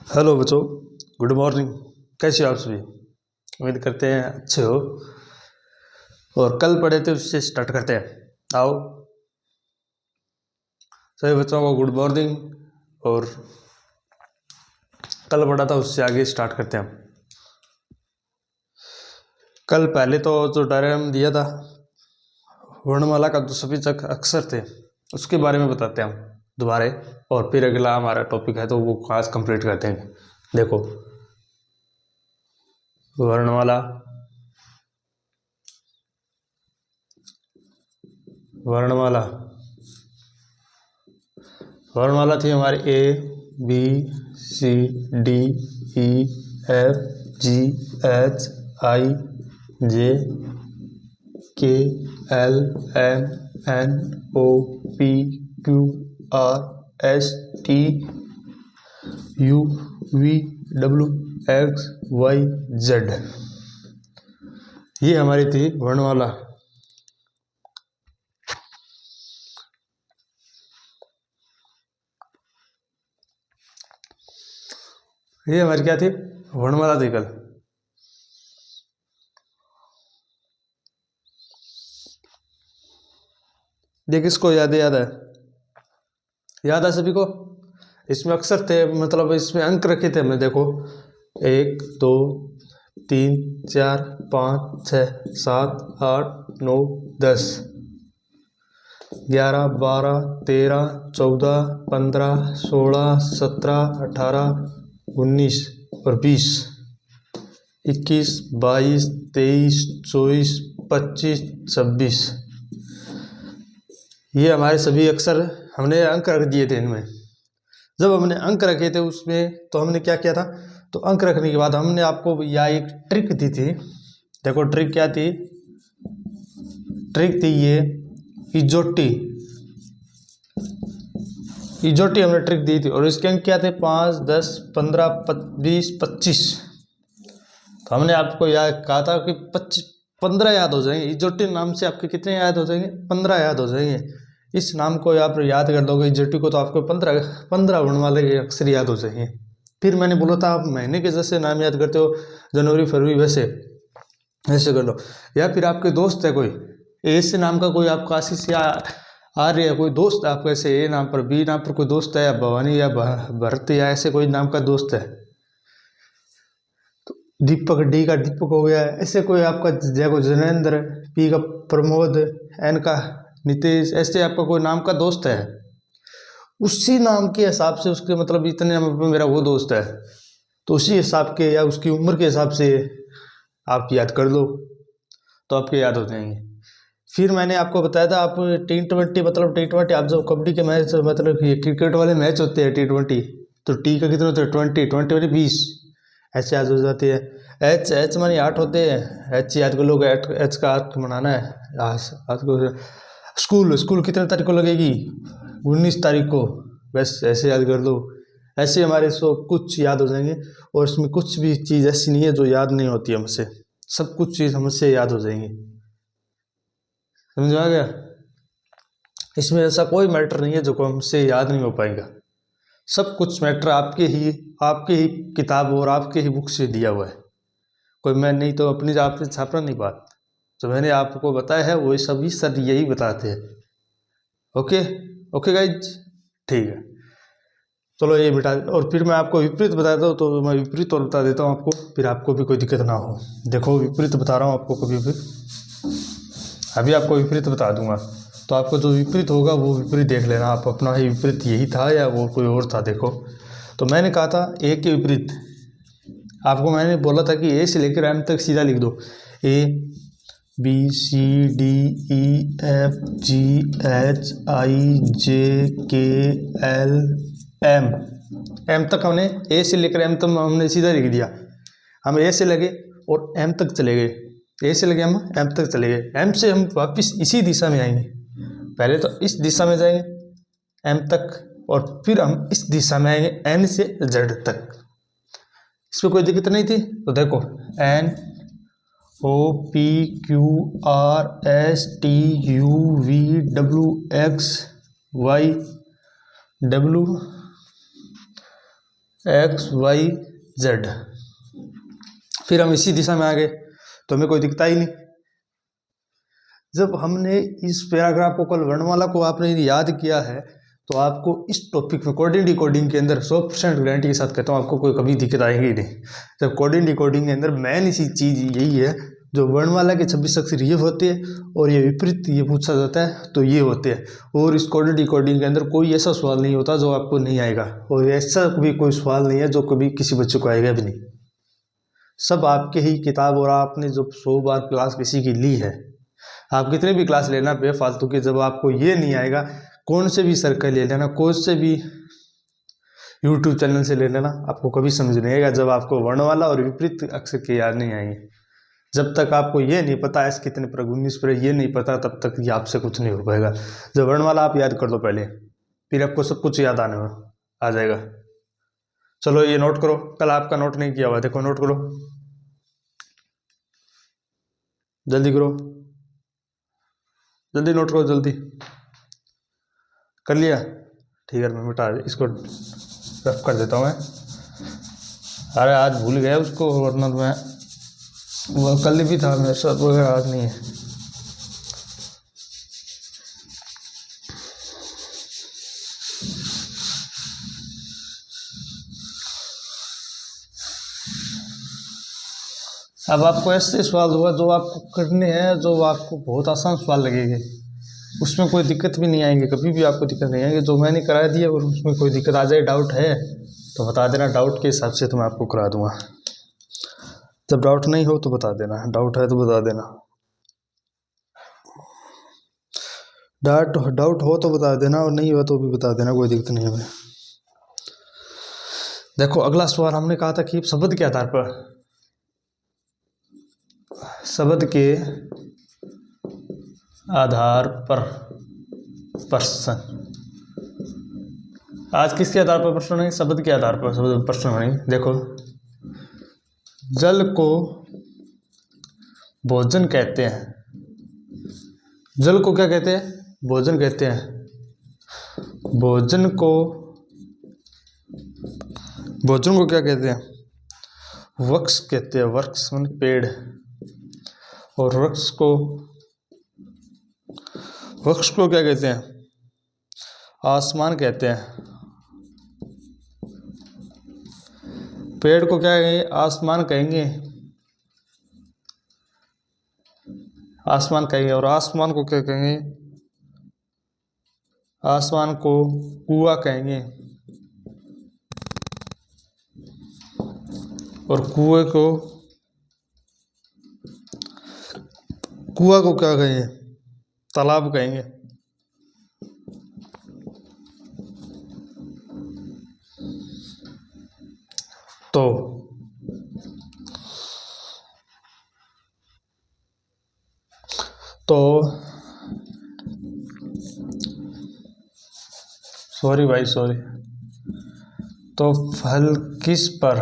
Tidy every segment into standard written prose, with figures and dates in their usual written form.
Hello बच्चों, good morning. कैसे हो आप सभी? उम्मीद करते हैं अच्छे हो। और कल पढ़े थे उससे स्टार्ट करते हैं। आओ सभी बच्चों को गुड मॉर्निंग। और कल पढ़ा था उससे आगे स्टार्ट करते हैं। कल पहले तो जो डायग्राम दिया था वर्णमाला का जो सभी अक्षर थे उसके बारे में बताते हैं हम दोबारा। और फिर अगला हमारा टॉपिक है तो वो क्लास कंप्लीट करते हैं। देखो, वर्णमाला वर्णमाला वर्णमाला थी हमारी A B C D E F G H I J K L M N O P Q R S T U V W X Y Z. ये हमारी थी वर्णमाला। ये हमारी क्या थी? वर्णमाला थी कल। देख, इसको याद है सभी को। इसमें अक्षर थे, मतलब इसमें अंक रखे थे हमने। देखो, 1 2 3 4 5 6 7 8 9 10 11 12 13 14 15 16 17 18 19 और 20 21 22 23 24 25 26। ये हमारे सभी अक्षर हमने अंक रख दिए थे इनमें। जब हमने अंक रखे थे उसमें तो हमने क्या किया था, तो अंक रखने के बाद हमने आपको यह एक ट्रिक दी थी। देखो ट्रिक क्या थी? ट्रिक थी ये इजोटी हमने ट्रिक दी थी। और इसके अंक क्या थे? 5 10 15 20 25। तो हमने आपको यह कहा था कि 15 याद हो जाएंगे। इजोटी नाम से आपके कितने याद हो जाएंगे? 15 याद हो जाएंगे। इस नाम को आप याद कर लोगे इजोटी को, तो आपको 15 वर्णमाला के अक्षर याद हो जाएंगे। फिर मैंने बोला था आप महीने के जैसे नाम याद करते हो, जनवरी फरवरी, वैसे कर लो। या फिर आपके दोस्त है कोई ऐसे नाम का, कोई आपका आशीष या आर्य है कोई दोस्त आपको, ऐसे ए नाम पर बी नाम पर कोई दोस्त है, या भवानी या भरत या ऐसे कोई नाम का दोस्त है। तो दीपक, डी का दीपक हो गया। ऐसे कोई आपका जैको जनेन्द्र, पी का प्रमोद, एन का नीतीश, ऐसे आपका कोई नाम का दोस्त है, उसी नाम के हिसाब से उसके मतलब इतने नंबर पर मेरा वो दोस्त है, तो उसी हिसाब के या उसकी उम्र के हिसाब से आप याद कर लो तो आपके याद हो जाएंगे। फिर मैंने आपको बताया था आप T20 मतलब T20 आप जब कबड्डी के मैच मतलब क्रिकेट वाले मैच होते हैं T20, तो टी का कितने होते हैं? 20 20 ऐसे याद हो जाती है। एच मानी 8 होते हैं, एच याद कर लोगे। एच का 8 बनाना है। आज को स्कूल कितने तारीख को लगेगी? 19 तारीख को। बस ऐसे याद कर दो। ऐसे हमारे कुछ याद हो जाएंगे। और इसमें कुछ भी चीज़ ऐसी नहीं है जो याद नहीं होती हमसे, सब कुछ चीज़ हमसे याद हो जाएंगी। समझ आ गया? इसमें ऐसा कोई मैटर नहीं है जो हमसे याद नहीं हो पाएगा। सब कुछ मैटर आपके ही किताब और आपके ही बुक से दिया हुआ है। कोई मैं नहीं तो अपनी आपसे छापना नहीं बात। जो मैंने आपको बताया है वही सभी सर यही बताते हैं। ओके गाइज, ठीक है। चलो ये बेटा, और फिर मैं आपको विपरीत बताता हूँ, तो मैं विपरीत और बता देता हूँ आपको, फिर आपको भी कोई दिक्कत ना हो। देखो विपरीत बता रहा हूँ आपको, कभी भी अभी आपको विपरीत बता दूंगा, तो आपको जो विपरीत होगा वो विपरीत देख लेना आप, अपना ही विपरीत यही था या वो कोई और था। देखो, तो मैंने कहा था ए के विपरीत आपको मैंने बोला था कि ए से लेकर एम तक सीधा लिख दो। A B C D E F G H I J K L M तक हमने ए से लेकर एम तक हमने सीधा लिख दिया। हम ए से लगे और एम तक चले गए, ए से लगे हम एम तक चले गए। एम से हम वापस इसी दिशा में आएंगे। पहले तो इस दिशा में जाएंगे एम तक, और फिर हम इस दिशा में आएंगे एन से जेड तक। इसमें कोई दिक्कत नहीं थी। तो देखो, N O P Q R S T U V W X Y W X Y Z. फिर हम इसी दिशा में आ गए तो हमें कोई दिखता ही नहीं। जब हमने इस पैराग्राफ को कल वर्णमाला को आपने याद किया है तो आपको इस टॉपिक में कोडिंग डिकोडिंग के अंदर 100% गारंटी के साथ कहता हूँ आपको कोई कभी दिक्कत आएगी ही नहीं। जब कोडिंग डिकोडिंग के अंदर मेन इसी चीज़ यही है, जो वर्णमाला के 26 अक्षर ये होते हैं और ये विपरीत ये पूछा जाता है तो ये होते हैं। और इस कोडिंग डिकोडिंग के अंदर कोई ऐसा सवाल नहीं होता जो आपको नहीं आएगा, और ऐसा भी कोई सवाल नहीं है जो कभी किसी बच्चे को आएगा भी नहीं। सब आपके ही किताब, और आपने जो 100 बार क्लास किसी की ली है, आप कितने भी क्लास लेना बेफालतू के, जब आपको ये नहीं आएगा कौन से भी सर्कल ले लेना, कौन से भी यूट्यूब चैनल से ले लेना, आपको कभी समझ नहीं आएगा जब आपको वर्णमाला और विपरीत अक्षर के याद नहीं आएंगे। जब तक आपको ये नहीं पता एस कितने पर 19 पर ये नहीं पता, तब तक ये आपसे कुछ नहीं हो पाएगा। जब वर्णमाला आप याद कर दो पहले, फिर आपको सब कुछ याद आने में आ जाएगा। चलो ये नोट करो, कल आपका नोट नहीं किया हुआ, देखो नोट करो, जल्दी करो, जल्दी नोट करो, जल्दी कर लिया? ठीक है, मैं मिटा इसको रफ कर देता हूँ मैं। अरे आज भूल गया उसको, वरना मैं वो कल भी था मेरे साथ, वगैरह आज नहीं है। अब आपको ऐसे सवाल होगा जो आपको करने हैं, जो आपको बहुत आसान सवाल लगेंगे, उसमें कोई दिक्कत भी नहीं आएंगे, कभी भी आपको दिक्कत नहीं आएगी। जो मैंने करा दिया और उसमें कोई दिक्कत आ जाए, डाउट है तो बता देना, डाउट के हिसाब से तो मैं आपको करा दूंगा। जब डाउट नहीं हो तो बता देना, डाउट है तो बता देना, डाउट हो तो बता देना, और नहीं हो तो भी बता देना, कोई दिक्कत नहीं है। देखो अगला सवाल हमने कहा था कि शब्द के आधार पर, शब्द के आधार पर प्रश्न। आज किसके आधार पर प्रश्न नहीं, शब्द के आधार पर शब्द प्रश्न नहीं। देखो, जल को भोजन कहते हैं, जल को क्या कहते हैं? भोजन कहते हैं। भोजन को क्या कहते हैं? वृक्ष कहते हैं। वृक्ष मान पेड़, और वृक्ष को क्या कहते हैं? आसमान कहते हैं। पेड़ को क्या कहेंगे? आसमान कहेंगे, आसमान कहेंगे। और आसमान को क्या कहेंगे? आसमान को कुआं कहेंगे। और कुआं को क्या कहेंगे? तालाब कहेंगे। तो सॉरी भाई, सॉरी। तो फल किस पर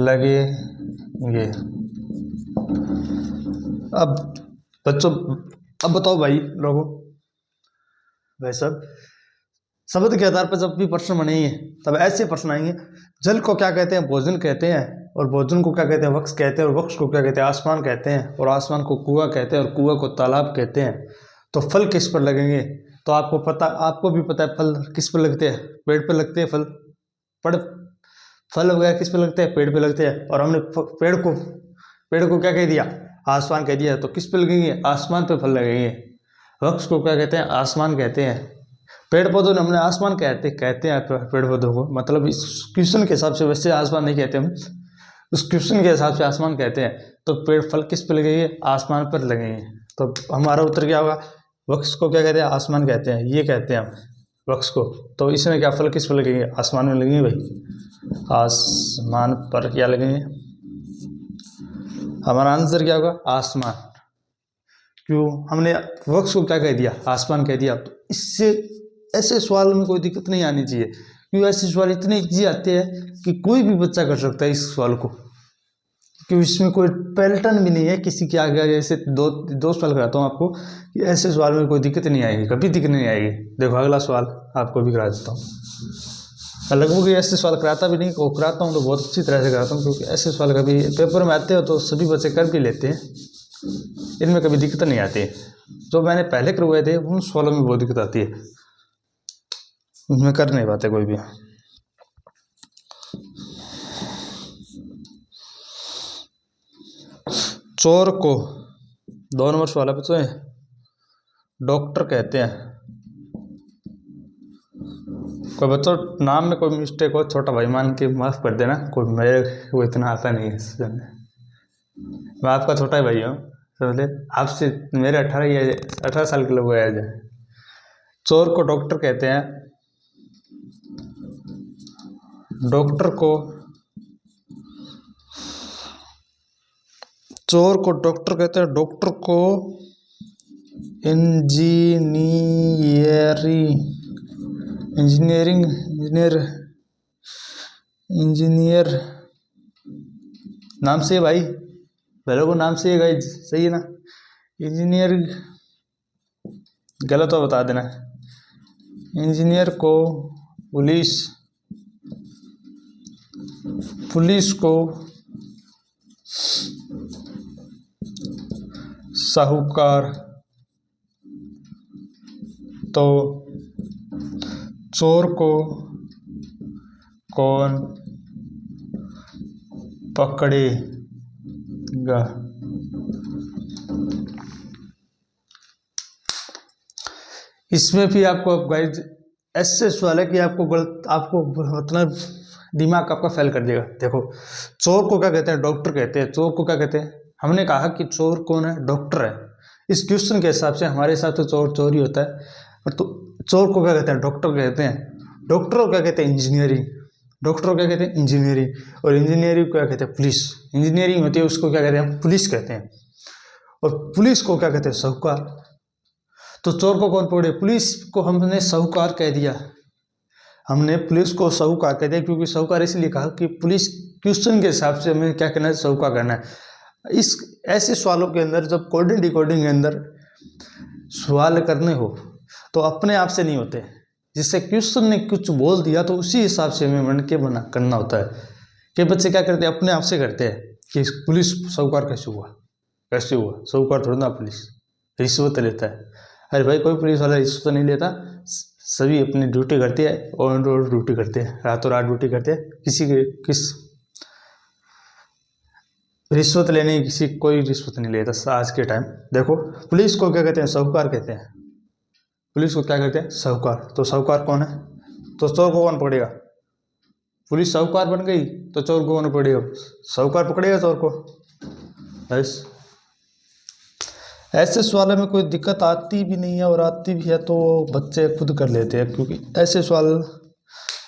लगेंगे? अब बच्चों, अब बताओ भाई लोगों, भाई साहब, शब्द के आधार पर जब भी प्रश्न बनेंगे तब ऐसे प्रश्न आएंगे। जल को क्या कहते हैं? भोजन कहते हैं। और भोजन को क्या कहते हैं? वृक्ष कहते हैं। और वृक्ष को क्या कहते हैं? आसमान कहते हैं। और आसमान को कुआं कहते हैं। और कुआं को तालाब कहते हैं। तो फल किस पर लगेंगे? तो आपको भी पता है फल किस पर लगते हैं? पेड़ पर लगते हैं फल। फल वगैरह किस पर लगते हैं? पेड़ पर लगते हैं। और हमने पेड़ को क्या कह दिया? आसमान कह दिया। तो किस पर लगेंगे? आसमान पर फल लगेंगे। वृक्ष को क्या कहते हैं? आसमान कहते हैं। पेड़ पौधों ने हमने आसमान कहते हैं पेड़ पौधों को, मतलब इस क्वेश्चन के हिसाब से, वैसे आसमान नहीं कहते हम, उस क्वेश्चन के हिसाब से आसमान कहते हैं। तो पेड़ फल किस पर लगेंगे? आसमान पर लगेंगे। तो हमारा उत्तर क्या होगा? वृक्ष को क्या कहते हैं? आसमान कहते हैं, ये कहते हैं हम वृक्ष को। तो इसमें क्या फल किस पर लगेंगे? आसमान में लगेंगे भाई, आसमान पर क्या लगेंगे? हमारा आंसर क्या होगा? आसमान। क्यों? हमने वृक्ष को क्या कह दिया? आसमान कह दिया। तो इससे ऐसे सवाल में कोई दिक्कत नहीं आनी चाहिए, क्योंकि ऐसे सवाल इतने ईजी आते हैं कि कोई भी बच्चा कर सकता है इस सवाल को, क्योंकि इसमें कोई पैटर्न भी नहीं है किसी के आगे। ऐसे दो सवाल कराता हूँ आपको, कि ऐसे सवाल में कोई दिक्कत नहीं आएगी, कभी दिक्कत नहीं आएगी। देखो अगला सवाल आपको भी करा देता हूँ। लगभग ऐसे सवाल कराता भी नहीं, वो कराता हूँ तो बहुत अच्छी तरह से कराता हूँ, क्योंकि ऐसे सवाल कभी पेपर में आते हो तो सभी बच्चे कर भी लेते हैं, इनमें कभी दिक्कत नहीं आती। जो मैंने पहले करवाए थे उन सवालों में बहुत दिक्कत आती है, उनमें कर नहीं पाते कोई भी। चोर को 2 नंबर सवाल है बच्चों, डॉक्टर कहते हैं। कोई बच्चों नाम में कोई मिस्टेक हो, छोटा भाई मान के माफ कर देना, कोई मेरे को इतना आता नहीं है समझने। मैं आपका छोटा भाई हूँ, समझे, आपसे मेरे 18 साल के लोग आया जाए। चोर को डॉक्टर कहते हैं, डॉक्टर को, चोर को डॉक्टर कहते हैं, डॉक्टर को इंजीनियर नाम से भाई, पहले को नाम से गाइस, सही है ना। इंजीनियर गलत हो बता देना। इंजीनियर को पुलिस को साहूकार, तो चोर को कौन पकड़ेगा। इसमें भी आपको गाइस ऐसे सवाल है कि आपको मतलब दिमाग आपका फेल कर देगा। देखो, चोर को क्या कहते हैं, डॉक्टर कहते हैं। चोर को क्या कहते हैं, हमने कहा कि चोर कौन है, डॉक्टर है। इस क्वेश्चन के हिसाब से हमारे हिसाब से चोर चोर ही होता है, और तो चोर को क्या कहते हैं, डॉक्टर कहते हैं। डॉक्टर को क्या कहते हैं, इंजीनियरिंग। डॉक्टर को क्या कहते हैं, इंजीनियरिंग। और इंजीनियरिंग को क्या कहते हैं, पुलिस। इंजीनियरिंग होती है उसको क्या कहते हैं, पुलिस कहते हैं। और पुलिस को क्या कहते हैं, साहूकार। तो चोर को कौन पकड़े, पुलिस को हमने साहूकार कह दिया। हमने पुलिस को साहूकार कह दिया, क्योंकि साहूकार इसलिए कहा कि पुलिस क्वेश्चन के हिसाब से हमें क्या करना है, साहूकार करना है। इस ऐसे सवालों के अंदर जब कोडिंग डिकोडिंग के अंदर सवाल करने हो तो अपने आप से नहीं होते, जिससे क्वेश्चन ने कुछ बोल दिया तो उसी हिसाब से हमें मन के बना करना होता है। कि बच्चे क्या करते हैं, अपने आप से करते हैं कि पुलिस साहूकार कैसे हुआ, कैसे हुआ, साहूकार थोड़ा ना पुलिस रिश्वत लेता है। अरे भाई, कोई पुलिस वाला रिश्वत नहीं लेता, सभी अपनी ड्यूटी करती है, ऑन रोड ड्यूटी करते हैं, रातों रात ड्यूटी करते हैं। किस रिश्वत लेने की किसी कोई रिश्वत नहीं लेता आज के टाइम। देखो, पुलिस को क्या कहते हैं, साहूकार कहते हैं। पुलिस को क्या कहते हैं, साहूकार। तो साहूकार कौन है, तो चोर को कौन पकड़ेगा, पुलिस साहूकार बन गई तो चोर को कौन पकड़ेगा, साहूकार पकड़ेगा चोर को। बस ऐसे सवालों में कोई दिक्कत आती भी नहीं है, और आती भी है तो बच्चे खुद कर लेते हैं, क्योंकि ऐसे सवाल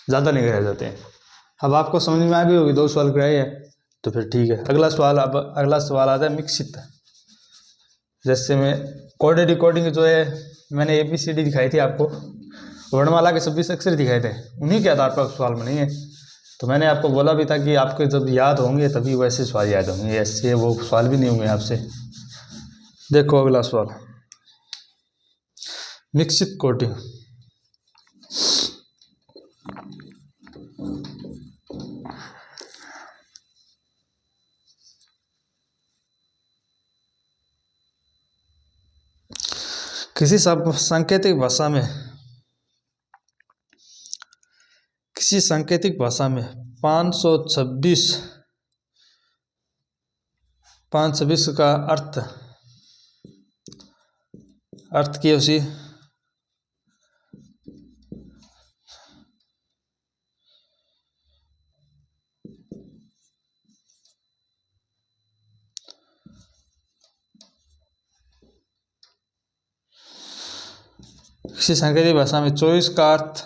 ज़्यादा नहीं कराए जाते हैं। अब आपको समझ में आ गई होगी, 2 सवाल कराए हैं तो फिर ठीक है। अगला सवाल आता है मिश्रित। जैसे में कोडेड डिकोडिंग जो है, मैंने ABCD दिखाई थी आपको, वर्णमाला के 26 अक्षर दिखाए थे, उन्हीं के आधार पर सवाल बनेंगे। तो मैंने आपको बोला भी था कि आपके जब याद होंगे तभी वैसे सवाल याद होंगे, ऐसे वो सवाल भी नहीं होंगे आपसे। देखो अगला सवाल, मिश्रित कोटिंग। किसी सांकेतिक भाषा में 526 का अर्थ की उसी किसी सांकेतिक भाषा में 24 का अर्थ,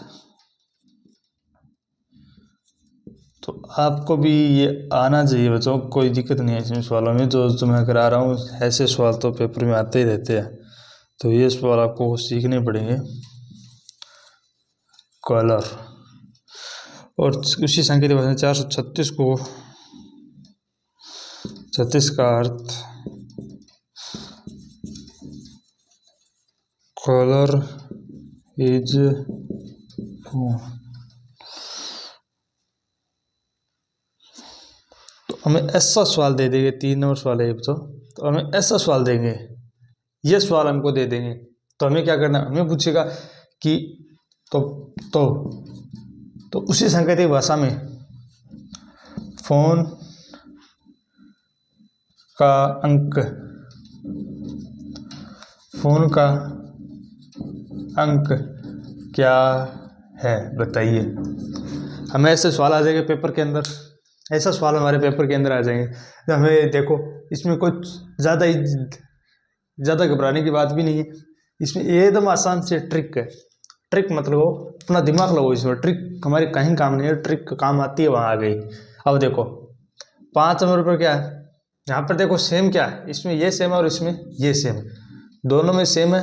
तो आपको भी ये आना चाहिए बच्चों, कोई दिक्कत नहीं है इसमें सवालों में। जो मैं करा रहा हूँ ऐसे सवाल तो पेपर में आते ही रहते हैं, तो ये सवाल आपको सीखने पड़ेंगे। कलर, और उसी सांकेतिक भाषा में 436 का अर्थ, कलर इज हमें ऐसा सवाल दे देंगे, 3 नंबर सवाल है ये तो हमें ऐसा सवाल देंगे, ये सवाल हमको दे देंगे, तो हमें क्या करना, हमें पूछेगा कि तो उसी सांकेतिक भाषा में फोन का अंक, फोन का अंक क्या है बताइए। हमें ऐसे सवाल आ जाएंगे पेपर के अंदर, ऐसा सवाल हमारे पेपर के अंदर आ जाएंगे। तो हमें देखो इसमें कुछ ज़्यादा घबराने की बात भी नहीं है, इसमें एकदम आसान से ट्रिक है। ट्रिक मतलब अपना दिमाग लगाओ इसमें, ट्रिक हमारे कहीं काम नहीं है, ट्रिक काम आती है वहाँ आ गई। अब देखो 5 नंबर पर क्या है, यहाँ पर देखो सेम क्या है, इसमें ये सेम है और इसमें ये सेम है, दोनों में सेम है,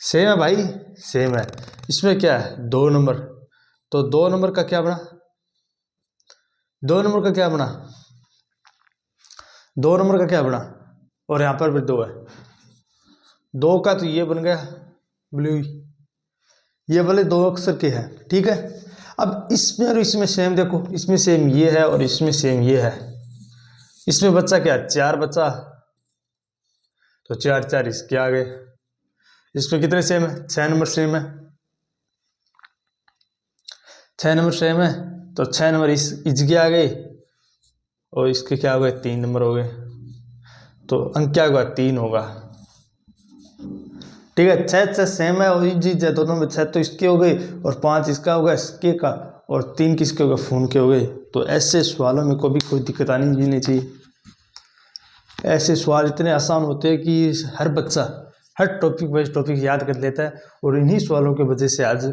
सेम है भाई, सेम है। इसमें क्या है 2 नंबर, तो 2 नंबर का क्या बना, 2 नंबर का क्या बना, 2 नंबर का क्या बना, और यहाँ पर भी 2 है, 2 का तो ये बन गया ब्लू, ये वाले 2 अक्षर के हैं, ठीक है। अब इसमें और इसमें सेम, देखो इसमें सेम ये है और इसमें सेम ये है, इसमें बच्चा क्या 4 बच्चा, तो 4 4 इसके आ गए। इसमें कितने सेम है, 6 नंबर सेम है, 6 नंबर सेम है, तो 6 नंबर इसके आ गए, और इसके क्या हो गए 3 नंबर हो गए, तो अंक क्या होगा 3 होगा, ठीक है। 6 6 सेम है और चीज है दोनों में, 6 तो इसके हो गए और 5 इसका होगा, इसके का, और 3 किसके हो गए, फोन के हो गए। तो ऐसे सवालों में कभी कोई दिक्कत आनी नहीं चाहिए, ऐसे सवाल इतने आसान होते हैं कि हर बच्चा हर टॉपिक वाइज टॉपिक याद कर लेता है, और इन्हीं सवालों की वजह से आज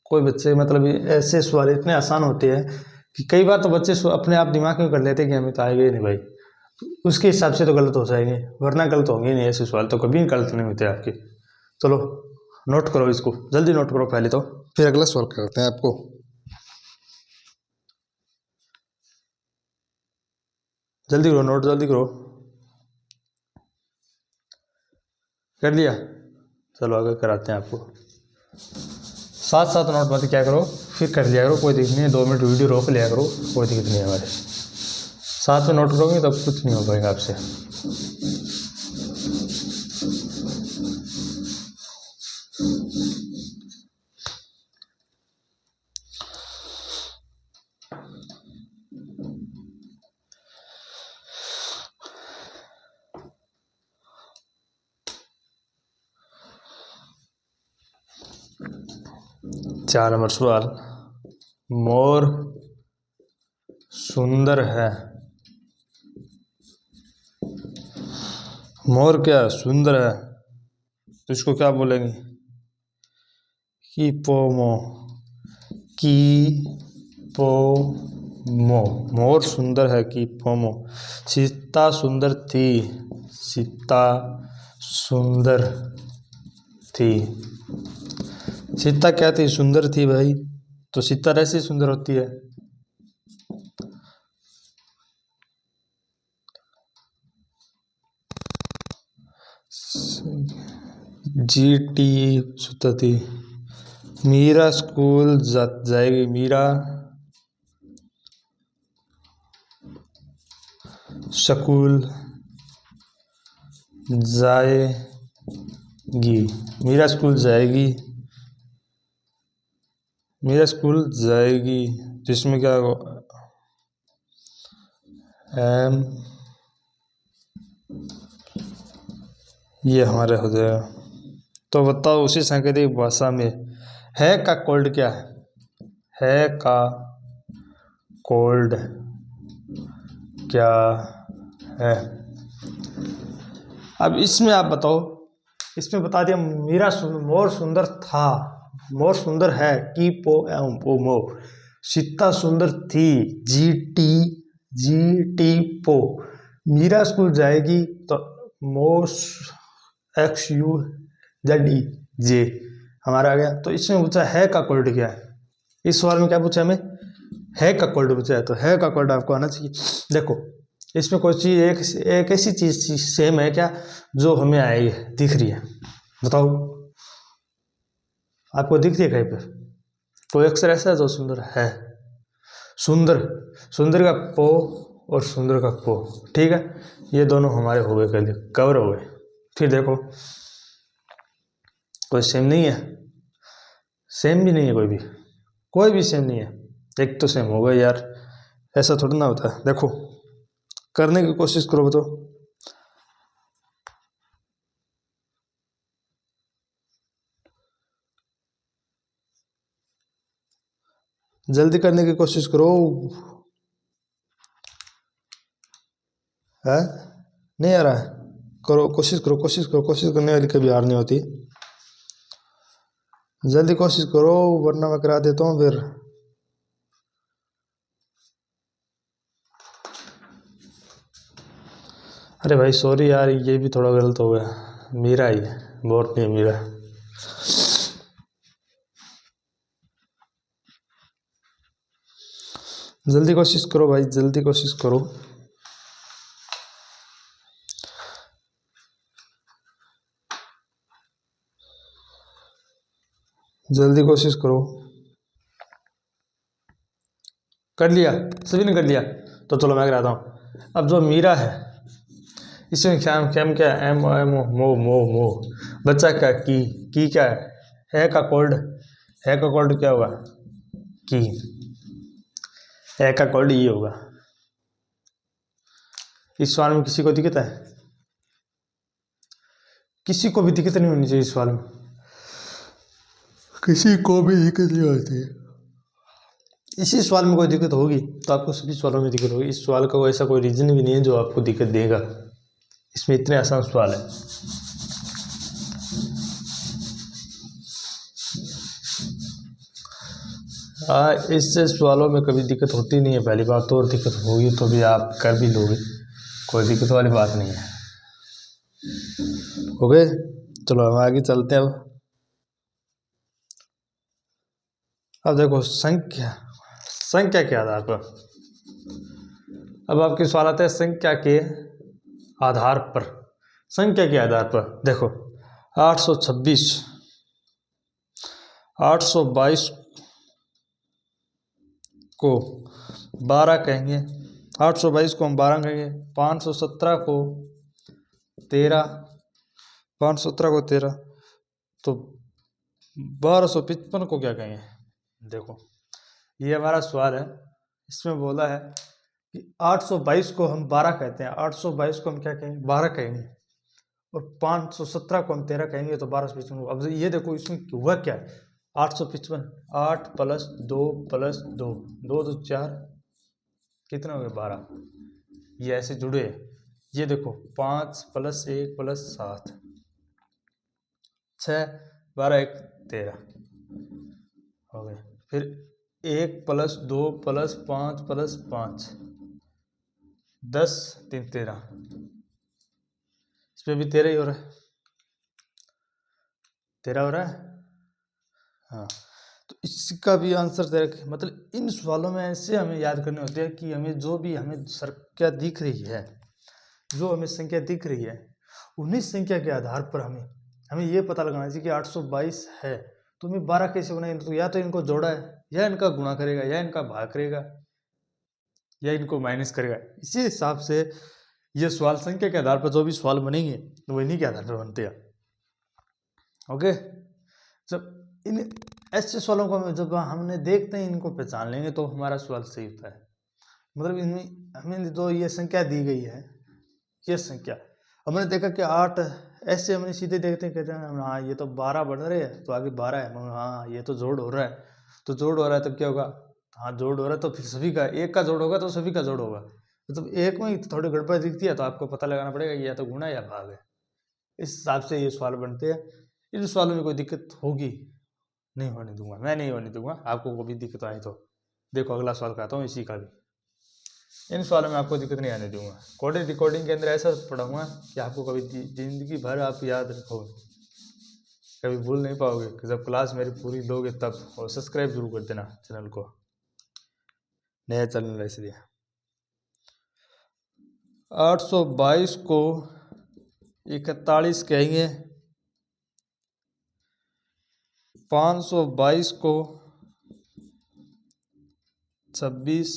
कोई बच्चे मतलब ऐसे सवाल इतने आसान होते हैं कि कई बार तो बच्चे अपने आप दिमाग में कर लेते हैं कि हमें तो आएगा ही नहीं भाई, उसके हिसाब से तो गलत हो जाएंगे, वरना गलत होंगे नहीं, ऐसे सवाल तो कभी गलत नहीं होते आपके। चलो नोट करो, इसको जल्दी नोट करो पहले तो, फिर अगला सवाल करते हैं आपको। जल्दी करो नोट, जल्दी करो, कर लिया, चलो आगे कराते हैं आपको। साथ साथ नोट मत क्या करो, फिर कर लिया करो, कोई दिक्कत नहीं है, 2 मिनट वीडियो रोक लिया करो, कोई दिक्कत नहीं है, हमारे साथ में नोट करोगे तब कुछ नहीं हो पाएगा आपसे। चार नंबर सवाल, मोर सुंदर है, मोर क्या सुंदर है, तो इसको क्या बोलेंगे, की पोमो, की पोमो, मोर सुंदर है की पोमो। सीता सुंदर थी, सीता सुंदर थी, सीता क्या थी, सुंदर थी भाई, तो सीता ऐसी सुंदर होती है। जीटी सुता थी, मीरा स्कूल जाएगी, मीरा स्कूल जाएगी, मीरा स्कूल जाएगी, मीरा स्कूल जाएगी, जिसमें क्या एम ये हमारे हो जाएगा। तो बताओ उसी सांकेतिक भाषा में है का कोल्ड क्या है का कोल्ड क्या है। अब इसमें आप बताओ, इसमें बता दिया मेरा मोर सुंदर था, मोर सुंदर है की पो एवं पो मो, सीता सुंदर थी जी टी पो, मीरा स्कूल जाएगी तो मोस XUZE हमारा आ गया। तो इसमें पूछा है का कोल्ड क्या है, इस सवाल में क्या पूछा हमें, है का कोल्ड पूछा है, तो है का कोल्ड आपको आना चाहिए। देखो इसमें कोई चीज़ एक ऐसी चीज़ सेम है क्या जो हमें आई दिख रही है, बताओ आपको दिख रही है कहीं पर, कोई अक्षर ऐसा है जो सुंदर है, सुंदर, सुंदर का पो और सुंदर का पो, ठीक है। ये दोनों हमारे हो गए, कवर हो गए। फिर देखो कोई सेम नहीं है, सेम भी नहीं है, कोई भी सेम नहीं है। एक तो सेम हो गया यार, ऐसा थोड़ा ना होता है। देखो करने की कोशिश करो तो जल्दी करने की कोशिश करो। है नहीं आ रहा है, करो कोशिश करो, कोशिश करो, कोशिश करने वाली कभी हार नहीं होती। जल्दी कोशिश करो वरना मैं करा देता हूँ फिर। अरे भाई सॉरी यार, ये भी थोड़ा गलत हो गया, मेरा ही है, बहुत नहीं मेरा। जल्दी कोशिश करो भाई, जल्दी कोशिश करो। जल्दी कोशिश करो। कर लिया, सभी ने कर लिया, तो चलो मैं कराता हूँ। अब जो मीरा है इसमें क्या एम एम मो मो मो, बच्चा का की क्या है का कोल्ड, है का कोल्ड क्या होगा, की, है का कोल्ड ये होगा। इस सवाल में किसी को दिक्कत है? किसी को भी दिक्कत नहीं होनी चाहिए इस सवाल में, किसी को भी दिक्कत नहीं होती है। इसी सवाल में कोई दिक्कत होगी तो आपको सभी सवालों में दिक्कत होगी। इस सवाल का ऐसा कोई रीजन भी नहीं है जो आपको दिक्कत देगा, इसमें इतने आसान सवाल है। इससे सवालों में कभी दिक्कत होती नहीं है पहली बात तो, और दिक्कत होगी तो भी आप कर भी लोगे, कोई दिक्कत वाली बात नहीं है। हो गए, चलो हम आगे चलते हैं। अब देखो संख्या, संख्या के आधार पर, अब आपके सवाल आते हैं संख्या के आधार पर। संख्या के आधार पर देखो 826, 822 को 12 कहेंगे, 822 को हम 12 कहेंगे, 517 को 13, 517 को 13, तो 1255 को क्या कहेंगे। देखो ये हमारा सवाल है, इसमें बोला है कि 822 को हम 12 कहते हैं, 822 को हम क्या कहेंगे, 12 कहेंगे, और 517 को हम 13 कहेंगे, तो 1255। अब ये देखो इसमें हुआ क्या है, 855, 8 + 2 + 2, 2 2 4, कितने हो गए 12, ये ऐसे जुड़े हैं। ये देखो 5 + 1 + 7, 6, 12 1 13 हो गए। फिर 1 + 2 + 5 + 5, 10 3 13, इसमें भी 13 ही हो रहा है, 13 हो रहा है। हाँ, तो इसका भी आंसर 13, मतलब इन सवालों में ऐसे हमें याद करने होते हैं कि हमें जो भी हमें संख्या दिख रही है, जो हमें संख्या दिख रही है, उन्हीं संख्या के आधार पर हमें हमें ये पता लगाना चाहिए कि 822 है तो हमें 12 कैसे बनाएंगे, तो या तो इनको जोड़ा है, या इनका गुणा करेगा, या इनका भाग करेगा, या इनको माइनस करेगा। इसी हिसाब से ये सवाल संख्या के आधार पर जो भी सवाल बनेंगे तो वो इन्हीं के आधार पर बनते हैं। ओके, जब इन ऐसे सवालों को जब हमने देखते हैं, इनको पहचान लेंगे तो हमारा सवाल सही होता है। मतलब इनमें हमें जो ये संख्या दी गई है, ये संख्या हमने देखा कि 8, ऐसे हमने सीधे देखते हैं, कहते हैं हाँ ये तो 12 बढ़ रहे हैं तो आगे 12 है, हाँ ये तो जोड़ हो रहा है, तो जोड़ हो रहा है तब क्या होगा, हाँ जोड़ हो रहा है तो फिर सभी का एक का जोड़ होगा, तो सभी का जोड़ होगा, मतलब एक में थोड़ी गड़बड़ दिखती है तो आपको पता लगाना पड़ेगा कि या तो गुणा या भाग है। इस हिसाब से ये सवाल बनते हैं। इन सवालों में कोई दिक्कत होगी नहीं होने दूंगा, मैं नहीं होने दूंगा, आपको कभी दिक्कत आई तो देखो अगला सवाल कहता हूँ इसी का भी, इन सवालों में आपको दिक्कत नहीं आने दूंगा। कोडिंग रिकॉर्डिंग के अंदर ऐसा पढ़ाऊंगा कि आपको कभी जिंदगी भर आप याद रखोगे, कभी भूल नहीं पाओगे, जब क्लास मेरी पूरी लोगे तब। और सब्सक्राइब जरूर कर देना चैनल को, नया चैनल है इसलिए। 822 को 41 कहेंगे, 522 को 26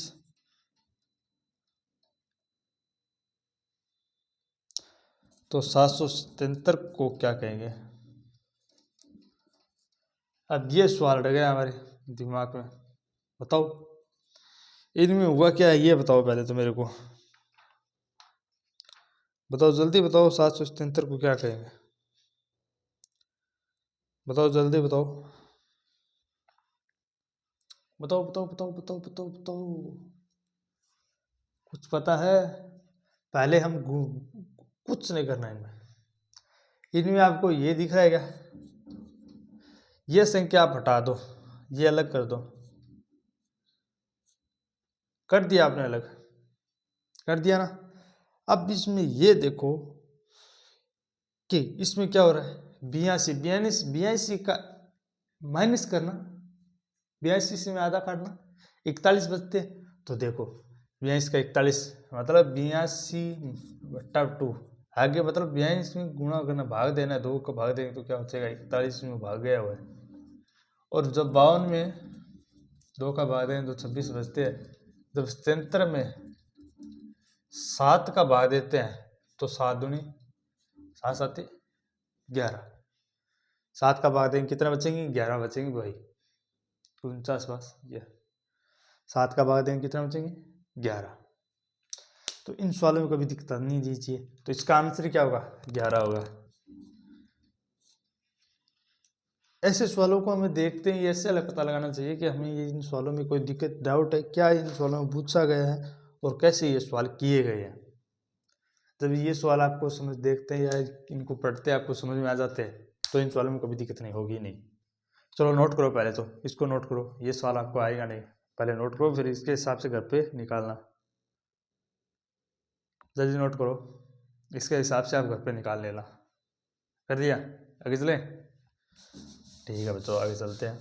तो 777 को क्या कहेंगे? अब ये सवाल अड़ गया हमारे दिमाग में, बताओ इनमें हुआ क्या है, ये बताओ पहले तो मेरे को बताओ, जल्दी बताओ 777 को क्या कहेंगे? बताओ जल्दी बताओ, बताओ बताओ बताओ बताओ बताओ बताओ, कुछ पता है? पहले हम कुछ नहीं करना इनमें। इनमें आपको ये दिख रहा है क्या? ये संख्या आप हटा दो, ये अलग कर दो। कर दिया आपने अलग, कर दिया ना। अब इसमें ये देखो कि इसमें क्या हो रहा है, 82 82 का माइनस करना, 82 से में आधा काटना, 41 बचते। तो देखो 82 का 41 मतलब 82/2, आगे मतलब 82 में गुणा करना, भाग देना, 2 का भाग देंगे तो क्या हो जाएगा, 41 में भाग गया हुआ है। और जब 52 में 2 का भाग देंगे तो 26 बचते हैं। जब 77 में 7 का भाग देते हैं तो 7 दूनी 7 7 11, 7 का भाग देंगे कितना बचेंगे, 11 बचेंगे भाई, 49 बस। ये 7 का भाग देंगे कितना बचेंगे, 11। तो इन सवालों में कभी दिक्कत नहीं दीजिए, तो इसका आंसर क्या होगा, 11 होगा। ऐसे सवालों को हमें देखते ही ऐसे अलग पता लगाना चाहिए कि हमें ये इन सवालों में कोई दिक्कत डाउट है क्या, इन सवालों में पूछा गया है और कैसे ये सवाल किए गए हैं। जब ये सवाल आपको समझ देखते हैं या इनको पढ़ते आपको समझ में आ जाते हैं तो इन सवालों में कभी दिक्कत नहीं होगी नहीं। चलो नोट करो पहले, तो इसको नोट करो, ये सवाल आपको आएगा नहीं, पहले नोट करो फिर इसके हिसाब से घर पे निकालना। जल्दी नोट करो, इसके हिसाब से आप घर पे निकाल लेना। कर दिया? आगे चलें? ठीक है बच्चों आगे चलते हैं।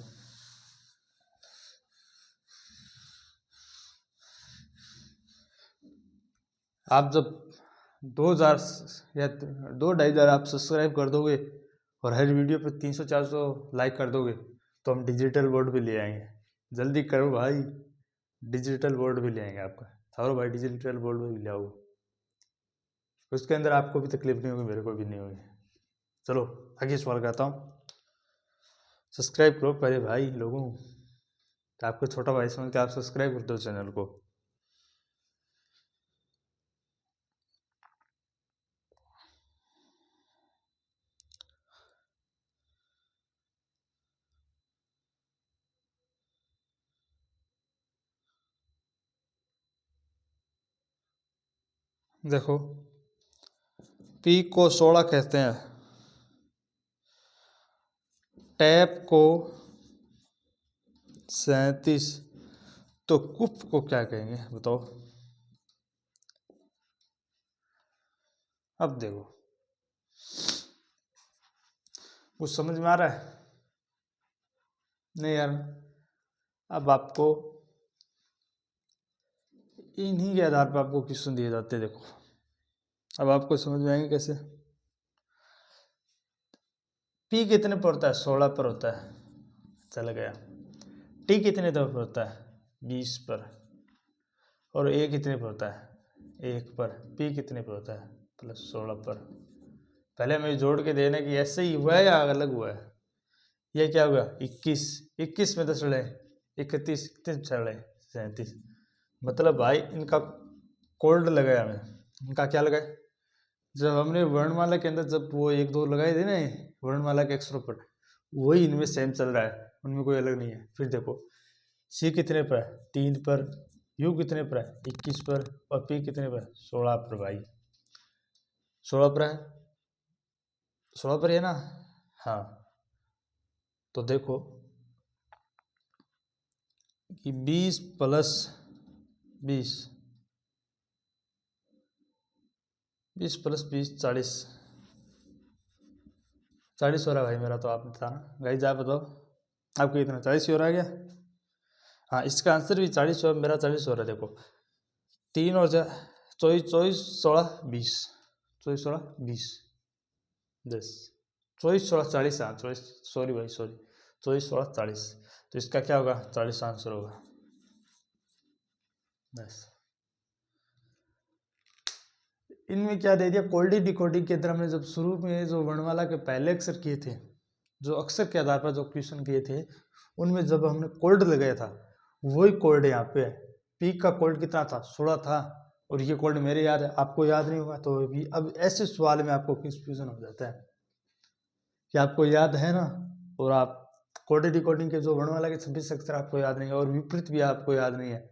आप जब 2000 या 2-2.5 हज़ार आप सब्सक्राइब कर दोगे और हर वीडियो पे 300-400 लाइक कर दोगे तो हम डिजिटल बोर्ड भी ले आएंगे। जल्दी करो भाई, डिजिटल बोर्ड भी ले आएंगे आपका। थारो भाई डिजिटल बोर्ड भी ले आओ, उसके अंदर आपको भी तकलीफ नहीं होगी, मेरे को भी नहीं होगी। चलो आगे सवाल करता हूँ। सब्सक्राइब करो पहले भाई लोगों, तो आपको छोटा भाई समझ के आप सब्सक्राइब कर दो चैनल को। देखो पी को 16 कहते हैं, टैप को 37, तो कुफ को क्या कहेंगे बताओ? अब देखो कुछ समझ में आ रहा है? नहीं यार, अब आपको इन्हीं के आधार पर आपको क्वेश्चन दिए जाते हैं। देखो अब आपको समझ में आएंगे कैसे। पी कितने पर होता है, 16 पर होता है, चल गया। टी कितने पर होता है, 20 पर। और ए कितने पर होता है, 1 पर। पी कितने पर होता है, +16 पर। पहले हमें जोड़ के देना कि ऐसे ही हुआ है या अलग हुआ है। यह क्या हुआ, 21, 21 में 10 रहे, 31, 31 रहे, 37। मतलब भाई इनका कोड लगाया हमें, इनका क्या लगाया, जब हमने वर्णमाला के अंदर जब वो 1 2 लगाए थे ना वर्णमाला के अक्षरों पर, वही इनमें सेम चल रहा है, उनमें कोई अलग नहीं है। फिर देखो सी कितने पर है, 3 पर। यू कितने पर है, 21 पर। और पी कितने पर, 16 पर। भाई 16 पर है, 16 पर है ना। हाँ तो देखो कि 20 + 20, 20 + 20 40, 40 हो रहा है भाई मेरा। तो आप बताना गाइस, आप बताओ आपको कितना, 40 ही हो रहा है क्या? हाँ इसका आंसर भी 40 हो, मेरा 40 हो रहा है। देखो 3 और 24, 24 16 20, 24 16 20 10, 24 16 40। हाँ 24, सॉरी भाई सॉरी, 24 16 40। तो इसका क्या होगा, 40 आंसर होगा। बस इनमें क्या दे दिया, कोल्डी डिकोडिंग के अंदर हमने जब शुरू में जो वर्णमाला के पहले अक्षर किए थे, जो अक्षर के आधार पर जो क्वेश्चन किए थे, उनमें जब हमने कोल्ड लगाया था वही कोल्ड यहाँ पे है। पी का कोल्ड कितना था, 16 था, और ये कोल्ड मेरे याद है, आपको याद नहीं होगा तो भी अब ऐसे सवाल में आपको कंफ्यूजन हो जाता है कि आपको याद है ना, और आप कोल्ड डिकोडिंग के जो वर्णमाला के 26 अक्षर आपको याद नहीं है और विपरीत भी आपको याद नहीं है,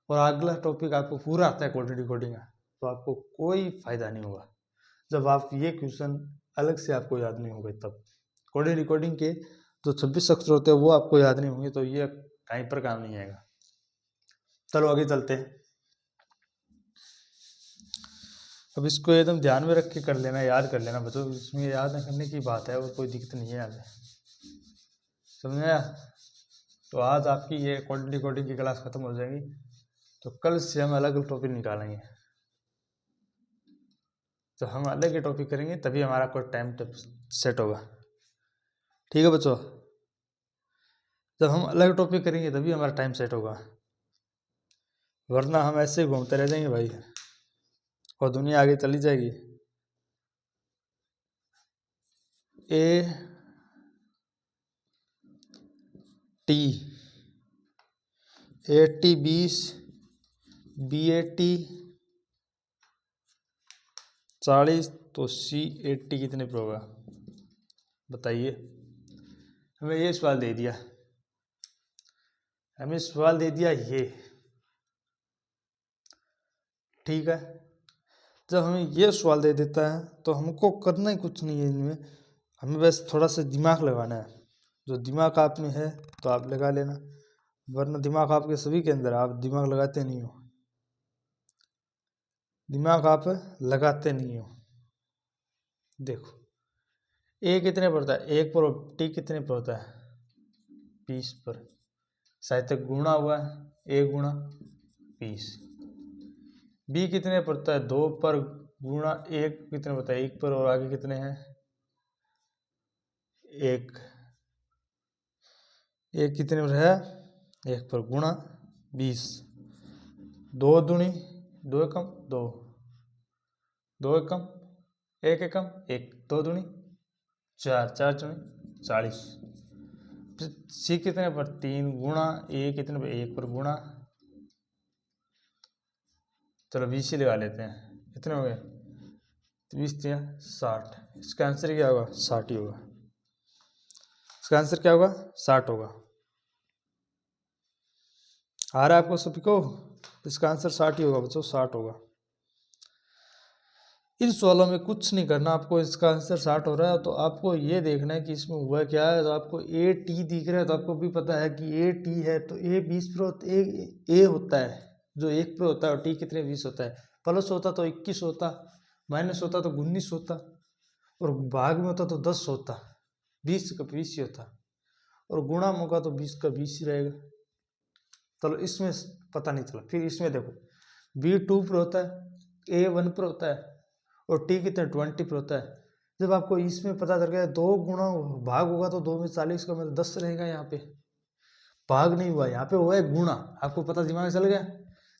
और अगला टॉपिक आपको पूरा आता है कोल्ड डिकोडिंग का, तो आपको कोई फायदा नहीं होगा जब आप ये क्वेश्चन अलग से आपको याद नहीं होंगे। तब कोड रिकॉर्डिंग के जो 26 अक्षर होते हैं वो आपको याद नहीं होंगे तो ये कहीं पर काम नहीं आएगा। चलो आगे चलते हैं। अब इसको एकदम ध्यान में रख के कर लेना, याद कर लेना बच्चों, इसमें याद करने की बात है और कोई दिक्कत नहीं है आगे, समझ आया? तो आज आपकी ये कोड रिकॉर्डिंग की क्लास खत्म हो जाएगी, तो कल से हम अलग टॉपिक निकालेंगे। तो हम अलग ही टॉपिक करेंगे तभी हमारा कोई टाइम सेट होगा, ठीक है बच्चों? जब हम अलग टॉपिक करेंगे तभी हमारा टाइम सेट होगा, वरना हम ऐसे ही घूमते रह जाएंगे भाई और दुनिया आगे चली जाएगी। ए टी 20, BAT 40, तो CAT कितने पर होगा बताइए? हमें ये सवाल दे दिया, हमें सवाल दे दिया ये, ठीक है? जब हमें ये सवाल दे देता है तो हमको करना ही कुछ नहीं है इनमें, हमें बस थोड़ा सा दिमाग लगाना है। जो दिमाग आप में है तो आप लगा लेना, वरना दिमाग आपके सभी के अंदर, आप दिमाग लगाते नहीं हो, दिमाग आप लगाते नहीं हो। देखो ए कितने पर होता है, 1 पर, टी कितने पर होता है, 20 पर, शायद तक गुणा हुआ है, 1 गुणा 20। बी कितने पर होता है, 2 पर गुणा 1 कितने होता है, 1 पर, और आगे कितने हैं, 1 कितने पर है, 1 पर गुणा 20, 2 दूनी 2 एकम 2, 2 एकम 1 एकम 1, 2 दूनी 4, 4 दूनी 40। सी कितने पर, 3 गुणा ए कितने पर, 1 पर गुणा, चलो 20 ही लगा लेते हैं, कितने हो गए, 20 या 60, इसका आंसर क्या होगा, 60 ही होगा, इसका आंसर क्या होगा, 60 होगा। आ रहा है आपको सभी को, इसका आंसर 60 ही होगा बच्चों, 60 होगा। इन सवालों में कुछ नहीं करना आपको, इसका आंसर 60 हो रहा है तो आपको ये देखना है कि इसमें हुआ क्या है। तो आपको AT दिख रहा है तो आपको भी पता है कि AT है, तो A 20 पर A होता है जो 1 पर होता है, और T कितने 20 होता है, प्लस होता तो 21 होता, माइनस होता तो 19 होता, और भाग में होता तो 10 होता, 20 का 20 ही होता, और गुणा में होगा तो 20 का 20 ही रहेगा। चलो इसमें पता नहीं चला, फिर इसमें देखो B2 पर होता है, A 1 पर होता है, और T कितने 20 पर होता है। जब आपको इसमें पता चल गया 2 गुणा भाग होगा तो 2 में 40 का मतलब 10 रहेगा, यहाँ पे भाग नहीं हुआ, यहाँ पे हुआ है गुणा, आपको पता दिमाग में चल गया।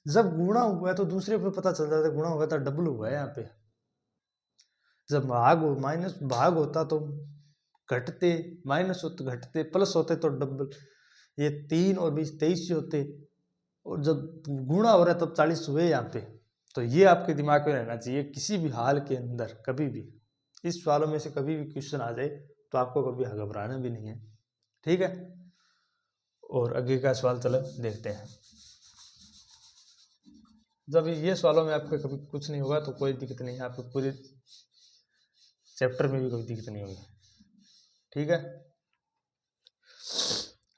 जब गुणा हुआ है तो दूसरे पे पता चल जाता है, गुणा हुआ था डबल हुआ है यहाँ पे। जब भाग माइनस भाग होता तो घटते, माइनस होते घटते, प्लस होते तो डबल, ये 3 और 20 23 होते, और जब गुणा हो रहा है तब 40 हुए यहाँ पे। तो ये आपके दिमाग में रहना चाहिए, किसी भी हाल के अंदर कभी भी इस सवालों में से कभी भी क्वेश्चन आ जाए तो आपको कभी घबराना भी नहीं है, ठीक है? और आगे का सवाल चलो देखते हैं। जब ये सवालों में आपको कभी कुछ नहीं होगा तो कोई दिक्कत नहीं है, आपको पूरे चैप्टर में भी कोई दिक्कत नहीं होगी, ठीक है?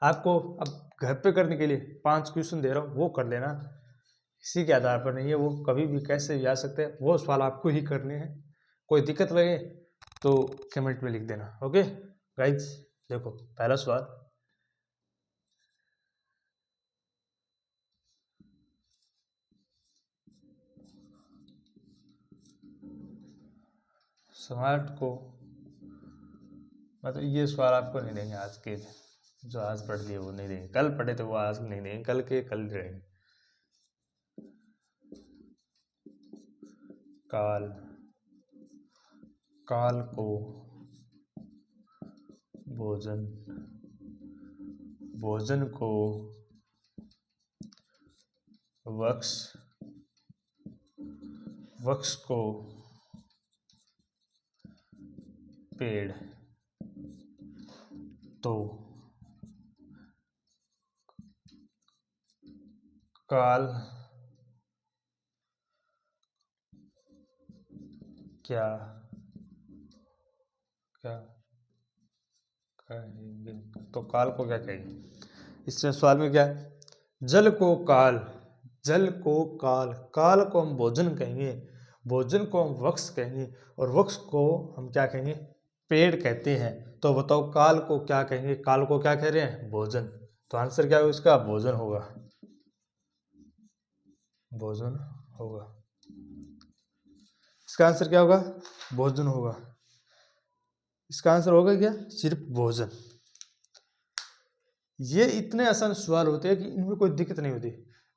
आपको अब घर पे करने के लिए 5 क्वेश्चन दे रहा हूँ, वो कर लेना, इसी के आधार पर नहीं है, वो कभी भी कैसे भी आ सकते हैं, वो सवाल आपको ही करने हैं। कोई दिक्कत लगे तो कमेंट में लिख देना, ओके गाइज? देखो पहला सवाल, स्मार्ट को मतलब ये सवाल आपको नहीं देंगे आज के, जो आज पढ़ लिए वो नहीं देंगे, कल पढ़े तो वो आज नहीं देंगे, कल के कल रहेंगे। काल, काल को भोजन, भोजन को वक्ष, वक्ष को पेड़, तो काल क्या क्या कहेंगे, तो काल को क्या कहेंगे। इसमें सवाल में क्या है, जल को काल, जल को काल, काल को हम भोजन कहेंगे, भोजन को हम वक्ष कहेंगे, और वक्ष को हम क्या कहेंगे, पेड़ कहते हैं। तो बताओ काल को क्या कहेंगे, काल को क्या कह रहे हैं, भोजन। तो आंसर क्या होगा इसका, भोजन होगा, भोजन होगा। इसका आंसर क्या होगा, भोजन होगा। इसका आंसर होगा क्या, सिर्फ भोजन। ये इतने आसान सवाल होते हैं कि इनमें कोई दिक्कत नहीं होती।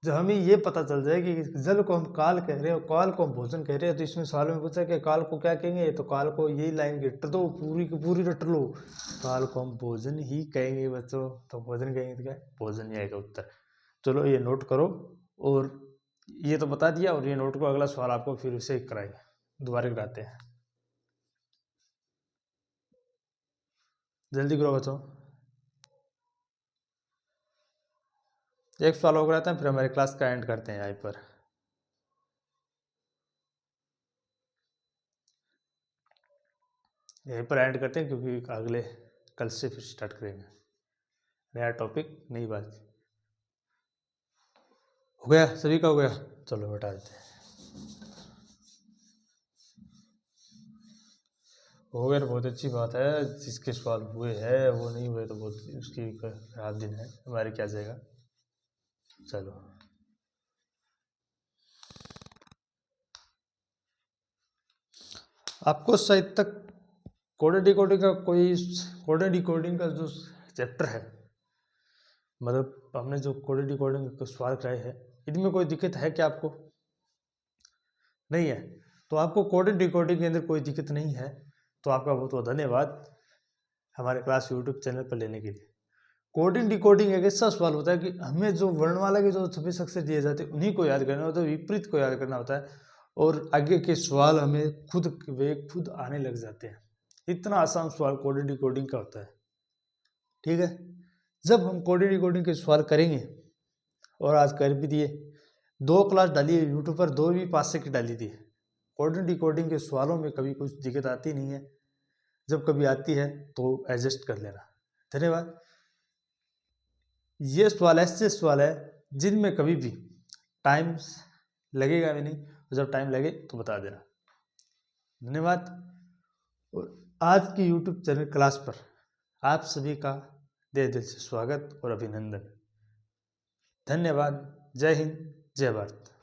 जब हमें ये पता चल जाए कि जल को हम काल कह रहे हैं और काल को हम भोजन कह रहे हैं, तो इसमें सवाल में पूछा कि काल को क्या कहेंगे, तो काल को यही लाइन रट दो, पूरी की पूरी रट लो, काल को हम भोजन ही कहेंगे बच्चों। तो भोजन कहेंगे तो क्या, भोजन ही आएगा उत्तर। चलो ये नोट करो, और ये तो बता दिया, और ये नोट को, अगला सवाल आपको फिर से कराएंगे, दोबारा कराते हैं, जल्दी करो बच्चों। एक सवाल हो कराते हैं, फिर हमारी क्लास का एंड करते हैं यहाँ पर। यहीं पर एंड करते हैं, क्योंकि अगले कल से फिर स्टार्ट करेंगे नया टॉपिक, नई बात। हो गया, सभी का हो गया, चलो हटा देते हैं। हो गया तो बहुत अच्छी बात है, जिसके सवाल हुए हैं, वो नहीं हुए तो बहुत उसकी खराब दिन है, हमारे क्या जाएगा। चलो आपको शायद तक कोडिंग डिकोडिंग का कोई, कोडिंग डिकोडिंग का जो चैप्टर है, मतलब हमने जो कोडिंग डिकोडिंग का सवाल कराए हैं, इनमें कोई दिक्कत है क्या आपको, नहीं है। तो आपको कोडिंग डिकोडिंग के अंदर कोई दिक्कत नहीं है, तो आपका बहुत बहुत धन्यवाद हमारे क्लास यूट्यूब चैनल पर लेने के लिए। कोडिंग डिकोडिंग एक ऐसा सवाल होता है कि हमें जो वर्णमाला के जो 26 अक्षर दिए जाते हैं उन्हीं को याद करना होता है, विपरीत को याद करना होता है, और आगे के सवाल हमें खुद वे खुद आने लग जाते हैं। इतना आसान सवाल कोडिंग डिकोडिंग का होता है, ठीक है। जब हम कोडिंग डिकोडिंग के सवाल करेंगे, और आज कर भी दिए, 2 क्लास डाली है यूट्यूब पर, 2 भी 5 से की डाली थी। कोडिंग डिकोडिंग के सवालों में कभी कुछ दिक्कत आती नहीं है, जब कभी आती है तो एडजस्ट कर लेना। धन्यवाद। ये सवाल ऐसे सवाल है जिनमें कभी भी टाइम लगेगा भी नहीं, और जब टाइम लगे तो बता देना। धन्यवाद। और आज की यूट्यूब चैनल क्लास पर आप सभी का दिल से स्वागत और अभिनंदन। धन्यवाद। जय हिंद, जय भारत।